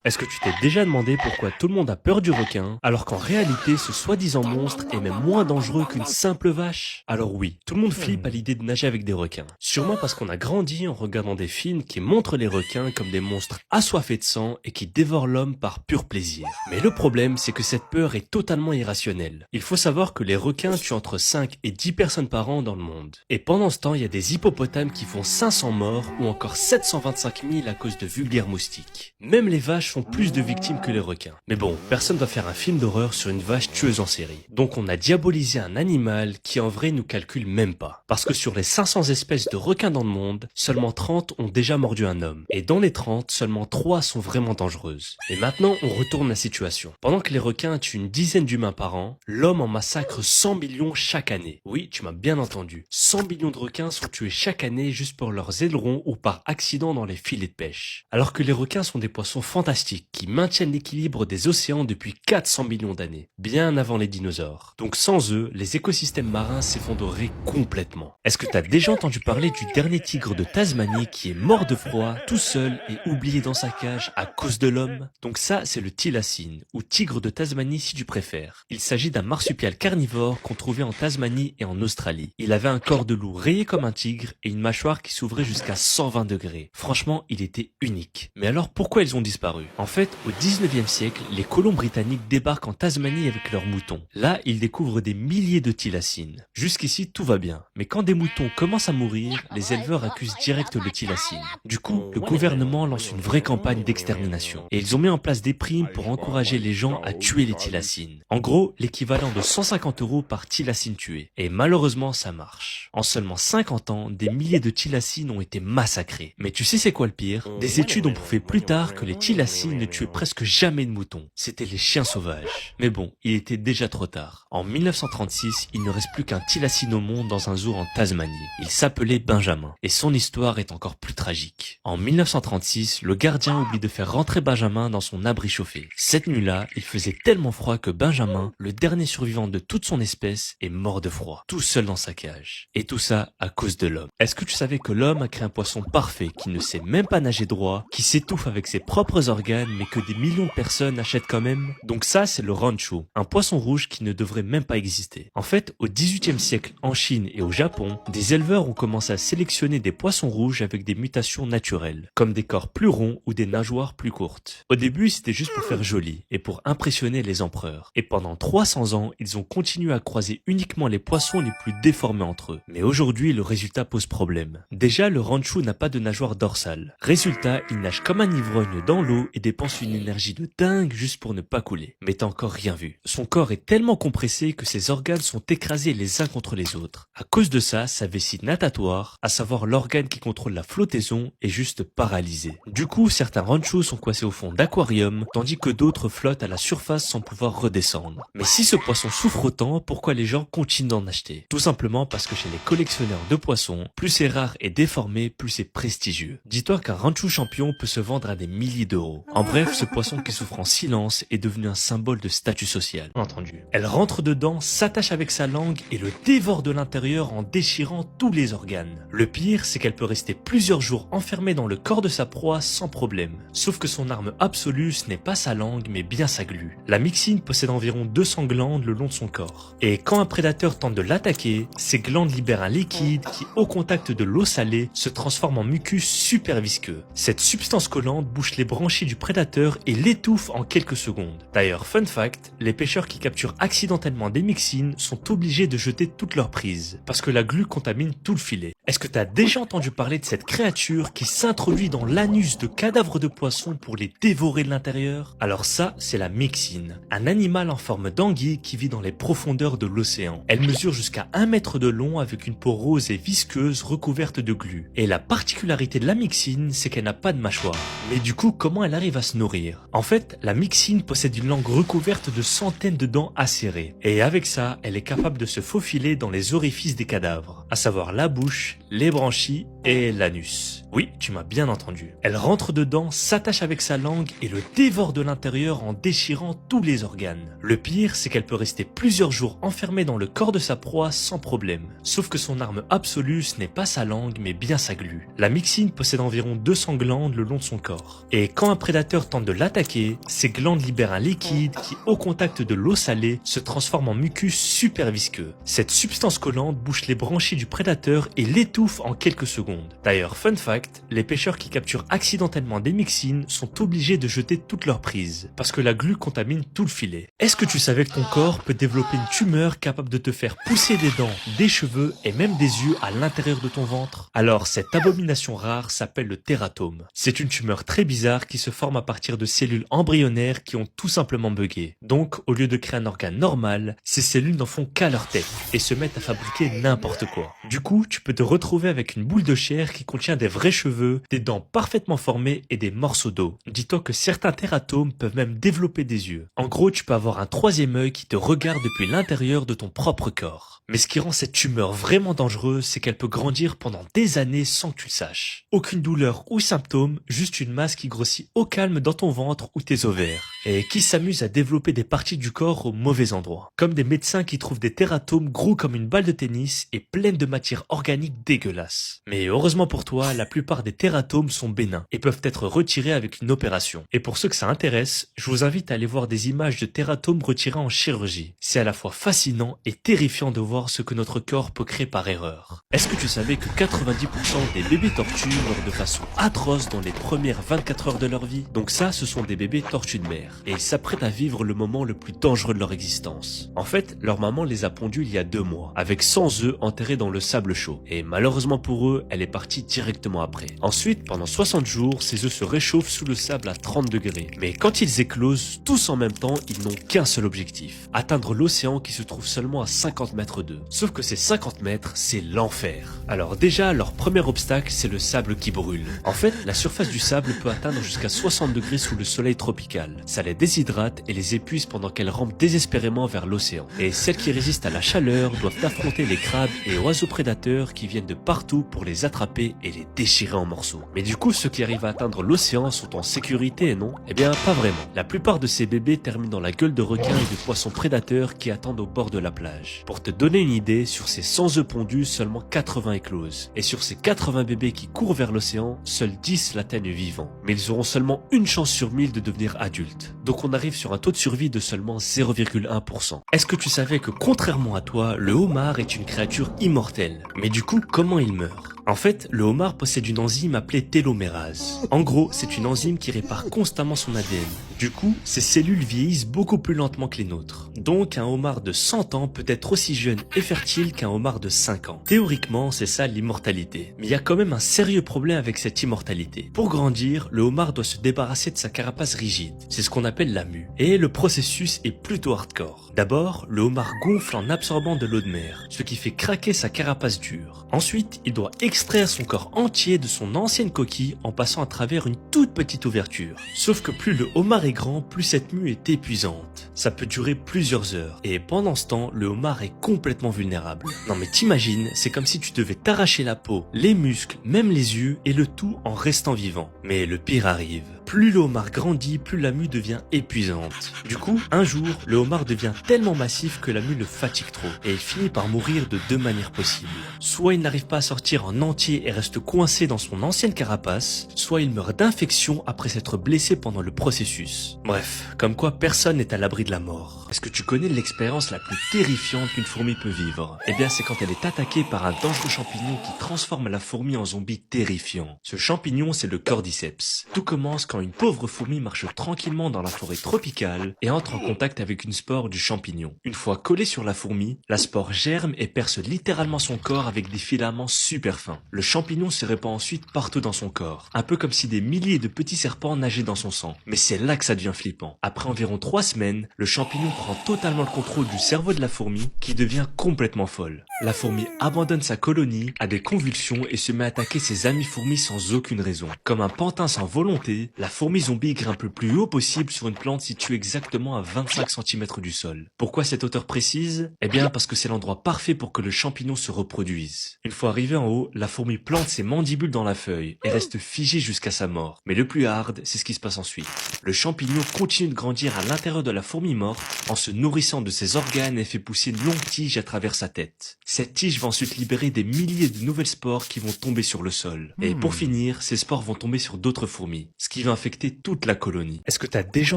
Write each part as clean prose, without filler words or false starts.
Est-ce que tu t'es déjà demandé pourquoi tout le monde a peur du requin, alors qu'en réalité ce soi-disant monstre est même moins dangereux qu'une simple vache? Alors oui, tout le monde flippe à l'idée de nager avec des requins. Sûrement parce qu'on a grandi en regardant des films qui montrent les requins comme des monstres assoiffés de sang et qui dévorent l'homme par pur plaisir. Mais le problème, c'est que cette peur est totalement irrationnelle. Il faut savoir que les requins tuent entre 5 et 10 personnes par an dans le monde. Et pendant ce temps, il y a des hippopotames qui font 500 morts ou encore 725 000 à cause de vulgaires moustiques. Même les vaches font plus de victimes que les requins. Mais bon, personne va faire un film d'horreur sur une vache tueuse en série. Donc on a diabolisé un animal qui en vrai nous calcule même pas. Parce que sur les 500 espèces de requins dans le monde, seulement 30 ont déjà mordu un homme. Et dans les 30, seulement 3 sont vraiment dangereuses. Et maintenant, on retourne la situation. Pendant que les requins tuent une dizaine d'humains par an, l'homme en massacre 100 millions chaque année. Oui, tu m'as bien entendu. 100 millions de requins sont tués chaque année juste pour leurs ailerons ou par accident dans les filets de pêche. Alors que les requins sont des poissons fantastiques qui maintiennent l'équilibre des océans depuis 400 millions d'années, bien avant les dinosaures. Donc sans eux, les écosystèmes marins s'effondreraient complètement. Est-ce que t'as déjà entendu parler du dernier tigre de Tasmanie qui est mort de froid, tout seul et oublié dans sa cage à cause de l'homme? Donc ça, c'est le thylacine, ou tigre de Tasmanie si tu préfères. Il s'agit d'un marsupial carnivore qu'on trouvait en Tasmanie et en Australie. Il avait un corps de loup rayé comme un tigre et une mâchoire qui s'ouvrait jusqu'à 120 degrés. Franchement, il était unique. Mais alors pourquoi ils ont disparu? En fait, au 19e siècle, les colons britanniques débarquent en Tasmanie avec leurs moutons. Là, ils découvrent des milliers de thylacines. Jusqu'ici, tout va bien. Mais quand des moutons commencent à mourir, les éleveurs accusent direct le thylacine. Du coup, le gouvernement lance une vraie campagne d'extermination. Et ils ont mis en place des primes pour encourager les gens à tuer les thylacines. En gros, l'équivalent de 150 € par thylacine tué. Et malheureusement, ça marche. En seulement 50 ans, des milliers de thylacines ont été massacrés. Mais tu sais c'est quoi le pire? Des études ont prouvé plus tard que les thylacines ne tuaient presque jamais de moutons. C'était les chiens sauvages. Mais bon, il était déjà trop tard. En 1936, il ne reste plus qu'un thylacine au monde dans un zoo en Tasmanie. Il s'appelait Benjamin. Et son histoire est encore plus tragique. En 1936, le gardien oublie de faire rentrer Benjamin dans son abri chauffé. Cette nuit-là, il faisait tellement froid que Benjamin, le dernier survivant de toute son espèce, est mort de froid, tout seul dans sa cage. Et tout ça à cause de l'homme. Est-ce que tu savais que l'homme a créé un poisson parfait qui ne sait même pas nager droit, qui s'étouffe avec ses propres organes mais que des millions de personnes achètent quand même? Donc ça, c'est le ranchu, un poisson rouge qui ne devrait même pas exister. En fait, au 18e siècle, en Chine et au Japon, des éleveurs ont commencé à sélectionner des poissons rouges avec des mutations naturelles, comme des corps plus ronds ou des nageoires plus courtes. Au début, c'était juste pour faire joli et pour impressionner les empereurs. Et pendant 300 ans, ils ont continué à croiser uniquement les poissons les plus déformés entre eux. Mais aujourd'hui, le résultat pose problème. Déjà, le ranchu n'a pas de nageoire dorsale. Résultat, il nage comme un ivrogne dans l'eau et dépense une énergie de dingue juste pour ne pas couler. Mais t'as encore rien vu. Son corps est tellement compressé que ses organes sont écrasés les uns contre les autres. À cause de ça, sa vessie natatoire, à savoir l'organe qui contrôle la flottaison, est juste paralysé. Du coup, certains ranchus sont coincés au fond d'aquariums, tandis que d'autres flottent à la surface sans pouvoir redescendre. Mais si ce poisson souffre autant, pourquoi les gens continuent d'en acheter? Tout simplement parce que chez les collectionneurs de poissons, plus c'est rare et déformé, plus c'est prestigieux. Dis-toi qu'un ranchu champion peut se vendre à des milliers d'euros. En bref, ce poisson qui souffre en silence est devenu un symbole de statut social. Entendu. Elle rentre dedans, s'attache avec sa langue et le dévore de l'intérieur en déchirant tous les organes. Le pire, c'est qu'elle peut rester plusieurs jours enfermée dans le corps de sa proie sans problème. Sauf que son arme absolue, ce n'est pas sa langue, mais bien sa glu. La myxine possède environ 200 glandes le long de son corps. Et quand un prédateur tente de l'attaquer, ces glandes libèrent un liquide qui, au contact de l'eau salée, se transforme en mucus super visqueux. Cette substance collante bouche les branchies du prédateur et l'étouffe en quelques secondes. D'ailleurs, fun fact, les pêcheurs qui capturent accidentellement des myxines sont obligés de jeter toute leur prise, parce que la glu contamine tout le filet. Est-ce que t'as déjà entendu parler de cette créature qui s'introduit dans l'anus de cadavres de poissons pour les dévorer de l'intérieur? Alors ça, c'est la myxine, un animal en forme d'anguille qui vit dans les profondeurs de l'océan. Elle mesure jusqu'à 1 mètre de long avec une peau rose et visqueuse recouverte de glu. Et la particularité de la myxine, c'est qu'elle n'a pas de mâchoire. Mais du coup, comment elle arrive à se nourrir? En fait, la myxine possède une langue recouverte de centaines de dents acérées. Et avec ça, elle est capable de se faufiler dans les orifices des cadavres, à savoir la bouche, les branchies et l'anus. Oui, tu m'as bien entendu. Elle rentre dedans, s'attache avec sa langue et le dévore de l'intérieur en déchirant tous les organes. Le pire, c'est qu'elle peut rester plusieurs jours enfermée dans le corps de sa proie sans problème. Sauf que son arme absolue, ce n'est pas sa langue, mais bien sa glu. La myxine possède environ 200 glandes le long de son corps. Et quand un prédateur prédateur tente de l'attaquer, ses glandes libèrent un liquide qui, au contact de l'eau salée, se transforme en mucus super visqueux. Cette substance collante bouche les branchies du prédateur et l'étouffe en quelques secondes. D'ailleurs, fun fact, les pêcheurs qui capturent accidentellement des myxines sont obligés de jeter toute leur prise, parce que la glu contamine tout le filet. Est-ce que tu savais que ton corps peut développer une tumeur capable de te faire pousser des dents, des cheveux et même des yeux à l'intérieur de ton ventre? Alors, cette abomination rare s'appelle le tératome. C'est une tumeur très bizarre qui se forme à partir de cellules embryonnaires qui ont tout simplement bugué. Donc, au lieu de créer un organe normal, ces cellules n'en font qu'à leur tête et se mettent à fabriquer n'importe quoi. Du coup, tu peux te retrouver avec une boule de chair qui contient des vrais cheveux, des dents parfaitement formées et des morceaux d'eau. Dis-toi que certains tératomes peuvent même développer des yeux. En gros, tu peux avoir un troisième œil qui te regarde depuis l'intérieur de ton propre corps. Mais ce qui rend cette tumeur vraiment dangereuse, c'est qu'elle peut grandir pendant des années sans que tu le saches. Aucune douleur ou symptôme, juste une masse qui grossit au calme dans ton ventre ou tes ovaires. Et qui s'amuse à développer des parties du corps au mauvais endroit. Comme des médecins qui trouvent des tératomes gros comme une balle de tennis et pleines de matière organique dégueulasse. Mais heureusement pour toi, la plupart des tératomes sont bénins et peuvent être retirés avec une opération. Et pour ceux que ça intéresse, je vous invite à aller voir des images de tératomes retirés en chirurgie. C'est à la fois fascinant et terrifiant de voir ce que notre corps peut créer par erreur. Est-ce que tu savais que 90% des bébés tortues meurent de façon atroce dans les premières 24 heures de leur vie? Donc ça, ce sont des bébés tortues de mer. Et ils s'apprêtent à vivre le moment le plus dangereux de leur existence. En fait, leur maman les a pondus il y a 2 mois, avec 100 œufs enterrés dans le sable chaud. Et malheureusement pour eux, elle est partie directement après. Ensuite, pendant 60 jours, ces œufs se réchauffent sous le sable à 30 degrés. Mais quand ils éclosent, tous en même temps, ils n'ont qu'un seul objectif. Atteindre l'océan qui se trouve seulement à 50 mètres d'eux. Sauf que ces 50 mètres, c'est l'enfer. Alors déjà, leur premier obstacle, c'est le sable qui brûle. En fait, la surface du sable peut atteindre jusqu'à 60 degrés sous le soleil tropical. Ça les déshydrate et les épuise pendant qu'elles rampent désespérément vers l'océan. Et celles qui résistent à la chaleur doivent affronter les crabes et oiseaux prédateurs qui viennent de partout pour les attraper et les déchirer en morceaux. Mais du coup, ceux qui arrivent à atteindre l'océan sont en sécurité, non? Eh bien, pas vraiment. La plupart de ces bébés terminent dans la gueule de requins et de poissons prédateurs qui attendent au bord de la plage. Pour te donner une idée, sur ces 100 œufs pondus, seulement 80 éclosent. Et sur ces 80 bébés qui courent vers l'océan, seuls 10 l'atteignent vivants. Mais ils auront seulement une chance sur 1000 de devenir adultes. Donc on arrive sur un taux de survie de seulement 0,1%. Est-ce que tu savais que contrairement à toi, le homard est une créature immortelle? Mais du coup, comment il meurt? En fait, le homard possède une enzyme appelée télomérase. En gros, c'est une enzyme qui répare constamment son ADN. Du coup, ces cellules vieillissent beaucoup plus lentement que les nôtres. Donc, un homard de 100 ans peut être aussi jeune et fertile qu'un homard de 5 ans. Théoriquement, c'est ça l'immortalité. Mais il y a quand même un sérieux problème avec cette immortalité. Pour grandir, le homard doit se débarrasser de sa carapace rigide. C'est ce qu'on appelle la mue. Et le processus est plutôt hardcore. D'abord, le homard gonfle en absorbant de l'eau de mer, ce qui fait craquer sa carapace dure. Ensuite, il doit extraire son corps entier de son ancienne coquille en passant à travers une toute petite ouverture. Sauf que plus le homard est grand, plus cette mue est épuisante. Ça peut durer plusieurs heures. Et pendant ce temps, le homard est complètement vulnérable. Non mais t'imagines, c'est comme si tu devais t'arracher la peau, les muscles, même les yeux, et le tout en restant vivant. Mais le pire arrive. Plus le homard grandit, plus la mue devient épuisante. Du coup, un jour, le homard devient tellement massif que la mue le fatigue trop. Et il finit par mourir de 2 manières possibles. Soit il n'arrive pas à sortir en entier et reste coincé dans son ancienne carapace, soit il meurt d'infection après s'être blessé pendant le processus. Bref, comme quoi personne n'est à l'abri de la mort. Est-ce que tu connais l'expérience la plus terrifiante qu'une fourmi peut vivre? Eh bien, c'est quand elle est attaquée par un dangereux champignon qui transforme la fourmi en zombie terrifiant. Ce champignon, c'est le cordyceps. Tout commence quand une pauvre fourmi marche tranquillement dans la forêt tropicale et entre en contact avec une spore du champignon. Une fois collée sur la fourmi, la spore germe et perce littéralement son corps avec des filaments super fins. Le champignon se répand ensuite partout dans son corps, un peu comme si des milliers de petits serpents nageaient dans son sang. Mais c'est là que ça devient flippant. Après environ 3 semaines, le champignon prend totalement le contrôle du cerveau de la fourmi qui devient complètement folle. La fourmi abandonne sa colonie, a des convulsions et se met à attaquer ses amis fourmis sans aucune raison. Comme un pantin sans volonté, la fourmi zombie grimpe le plus haut possible sur une plante située exactement à 25 cm du sol. Pourquoi cette hauteur précise? Eh bien parce que c'est l'endroit parfait pour que le champignon se reproduise. Une fois arrivé en haut, la fourmi plante ses mandibules dans la feuille et reste figée jusqu'à sa mort. Mais le plus hard, c'est ce qui se passe ensuite. Le champignon continue de grandir à l'intérieur de la fourmi morte en se nourrissant de ses organes et fait pousser une longue tige à travers sa tête. Cette tige va ensuite libérer des milliers de nouvelles spores qui vont tomber sur le sol. Et pour finir, ces spores vont tomber sur d'autres fourmis. Ce qui va infecter toute la colonie. Est-ce que t'as déjà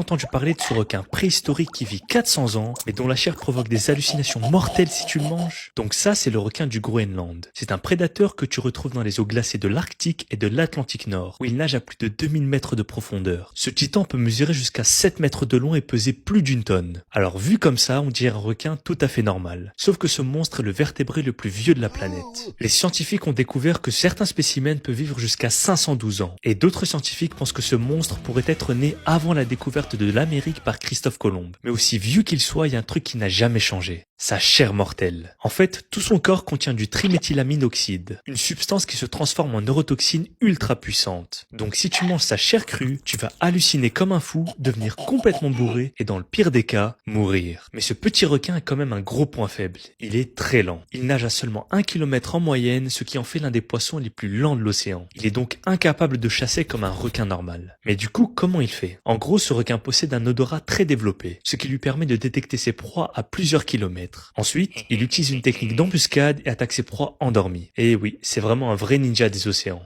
entendu parler de ce requin préhistorique qui vit 400 ans, mais dont la chair provoque des hallucinations mortelles si tu le manges? Donc ça, c'est le requin du Groenland. C'est un prédateur que tu retrouves dans les eaux glacées de l'Arctique et de l'Atlantique Nord, où il nage à plus de 2000 mètres de profondeur. Ce titan peut mesurer jusqu'à 7 mètres de long et peser plus d'une tonne. Alors vu comme ça, on dirait un requin tout à fait normal. Sauf que ce monstre est le vertébré le plus vieux de la planète. Les scientifiques ont découvert que certains spécimens peuvent vivre jusqu'à 512 ans. Et d'autres scientifiques pensent que ce monstre pourrait être né avant la découverte de l'Amérique par Christophe Colomb. Mais aussi vieux qu'il soit, il y a un truc qui n'a jamais changé. Sa chair mortelle. En fait, tout son corps contient du triméthylamine oxyde, une substance qui se transforme en neurotoxine ultra puissante. Donc si tu manges sa chair crue, tu vas halluciner comme un fou, devenir complètement bourré et dans le pire des cas, mourir. Mais ce petit requin a quand même un gros point faible. Il est très lent. Il nage à seulement 1 km en moyenne, ce qui en fait l'un des poissons les plus lents de l'océan. Il est donc incapable de chasser comme un requin normal. Mais du coup, comment il fait? En gros, ce requin possède un odorat très développé, ce qui lui permet de détecter ses proies à plusieurs kilomètres. Ensuite, il utilise une technique d'embuscade et attaque ses proies endormies. Et oui, c'est vraiment un vrai ninja des océans.